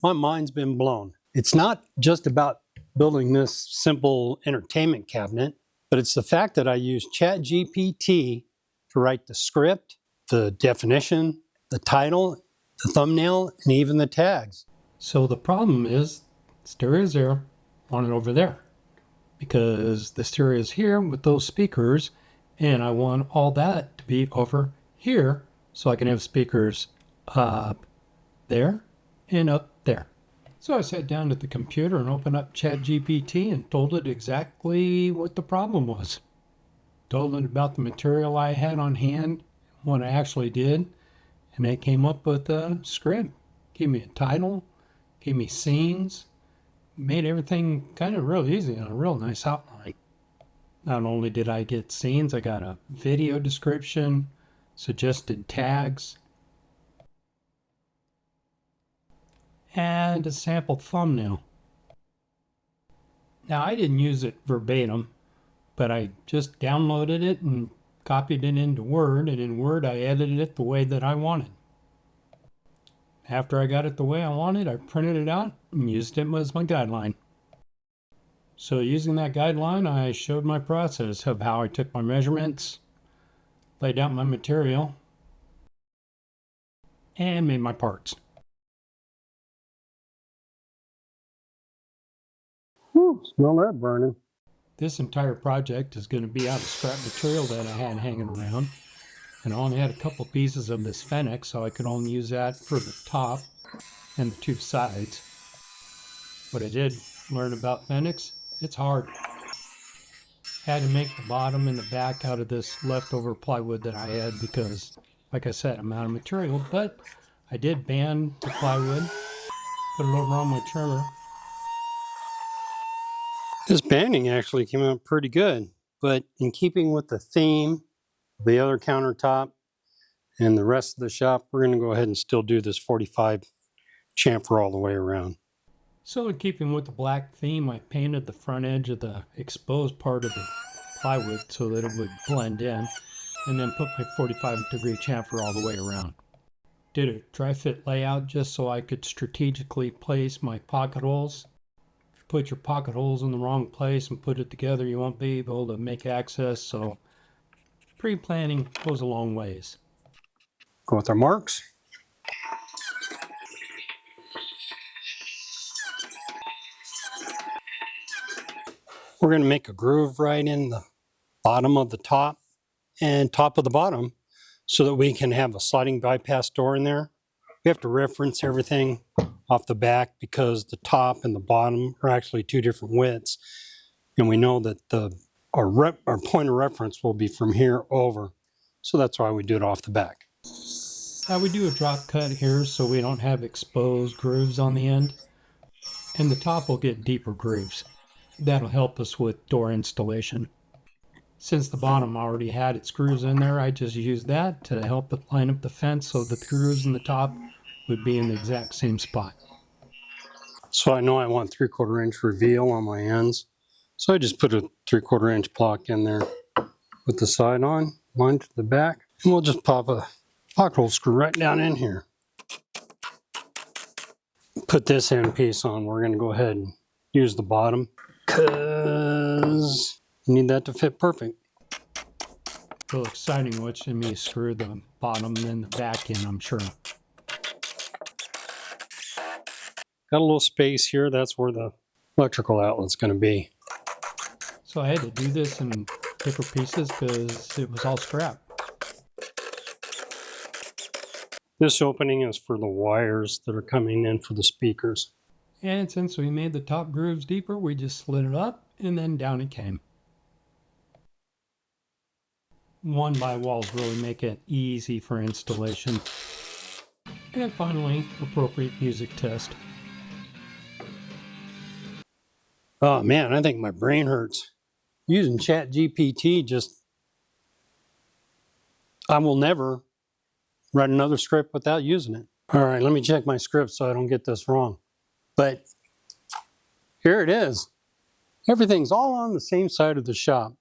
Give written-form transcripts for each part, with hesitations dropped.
my mind's been blown. It's not just about building this simple entertainment cabinet, but it's the fact that I use ChatGPT to write the script, the definition, the title, the thumbnail, and even the tags. So the problem is stereo is there, want it over there. Because the stereo is here with those speakers, and I want all that to be over here so I can have speakers up there and up there. So I sat down at the computer and opened up ChatGPT and told it exactly what the problem was. Told it about the material I had on hand, what I actually did, and it came up with a script. Gave me a title, gave me scenes, made everything kind of real easy and a real nice outline. Not only did I get scenes, I got a video description, suggested tags, and a sample thumbnail. Now I didn't use it verbatim, but I just downloaded it and copied it into Word, and in Word I edited it the way that I wanted. After I got it the way I wanted, I printed it out and used it as my guideline. So using that guideline, I showed my process of how I took my measurements, laid out my material, and made my parts. Whew, smell that burning. This entire project is going to be out of scrap material that I had hanging around. And I only had a couple pieces of this Fenix, so I could only use that for the top and the two sides. What I did learn about Fenix, it's hard. Had to make the bottom and the back out of this leftover plywood that I had because, like I said, I'm out of material, but I did band the plywood, put it over on my trimmer. This banding actually came out pretty good, but in keeping with the theme, the other countertop, and the rest of the shop, we're going to go ahead and still do this 45 chamfer all the way around. So in keeping with the black theme, I painted the front edge of the exposed part of the plywood so that it would blend in, and then put my 45-degree chamfer all the way around. Did a dry fit layout just so I could strategically place my pocket holes. If you put your pocket holes in the wrong place and put it together, you won't be able to make access, so pre-planning goes a long ways. Go with our marks. We're going to make a groove right in the bottom of the top and top of the bottom so that we can have a sliding bypass door in there. We have to reference everything off the back because the top and the bottom are actually two different widths. And we know that our point of reference will be from here over. So that's why we do it off the back. We do a drop cut here so we don't have exposed grooves on the end. And the top will get deeper grooves. That'll help us with door installation. Since the bottom already had its grooves in there, I just used that to help it line up the fence so that the grooves in the top would be in the exact same spot. So I know I want 3/4 inch reveal on my ends. So I just put a 3/4 inch block in there with the side on, line to the back, and we'll just pop a pocket hole screw right down in here. Put this end piece on. We're going to go ahead and use the bottom because you need that to fit perfect. A little exciting watching me screw the bottom and the back in, I'm sure. Got a little space here. That's where the electrical outlet's going to be. So I had to do this in thicker pieces because it was all scrap. This opening is for the wires that are coming in for the speakers. And since we made the top grooves deeper, we just slid it up and then down it came. 1x walls really make it easy for installation. And finally, appropriate music test. Oh man, I think my brain hurts. Using ChatGPT I will never write another script without using it. All right, let me check my script so I don't get this wrong. But here it is. Everything's all on the same side of the shop.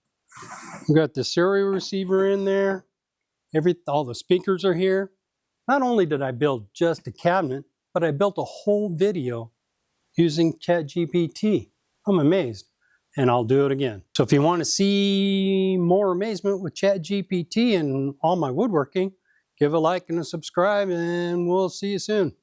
We've got the stereo receiver in there. All the speakers are here. Not only did I build just a cabinet, but I built a whole video using ChatGPT. I'm amazed, and I'll do it again. So if you want to see more amazement with ChatGPT and all my woodworking, give a like and a subscribe, and we'll see you soon.